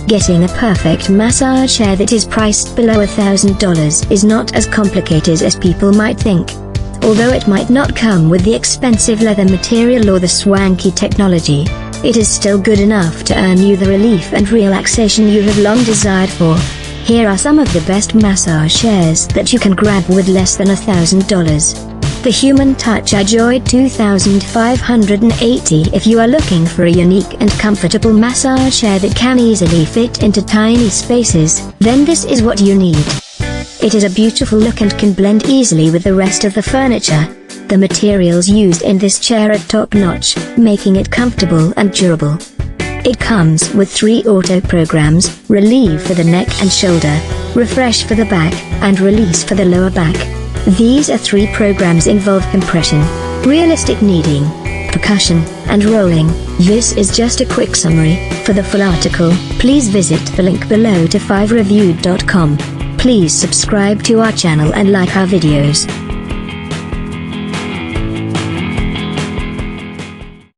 Getting a perfect massage chair that is priced below $1,000 is not as complicated as people might think. Although it might not come with the expensive leather material or the swanky technology, it is still good enough to earn you the relief and relaxation you have long desired for. Here are some of the best massage chairs that you can grab with less than $1,000. The Human Touch iJoy 2580. If you are looking for a unique and comfortable massage chair that can easily fit into tiny spaces, then this is what you need. It is a beautiful look and can blend easily with the rest of the furniture. The materials used in this chair are top-notch, making it comfortable and durable. It comes with 3 auto programs: Relieve for the neck and shoulder, Refresh for the back, and Release for the lower back. These 3 programs involve compression, realistic kneading, percussion, and rolling. This is just a quick summary. For the full article, please visit the link below to 5reviewed.com. Please subscribe to our channel and like our videos.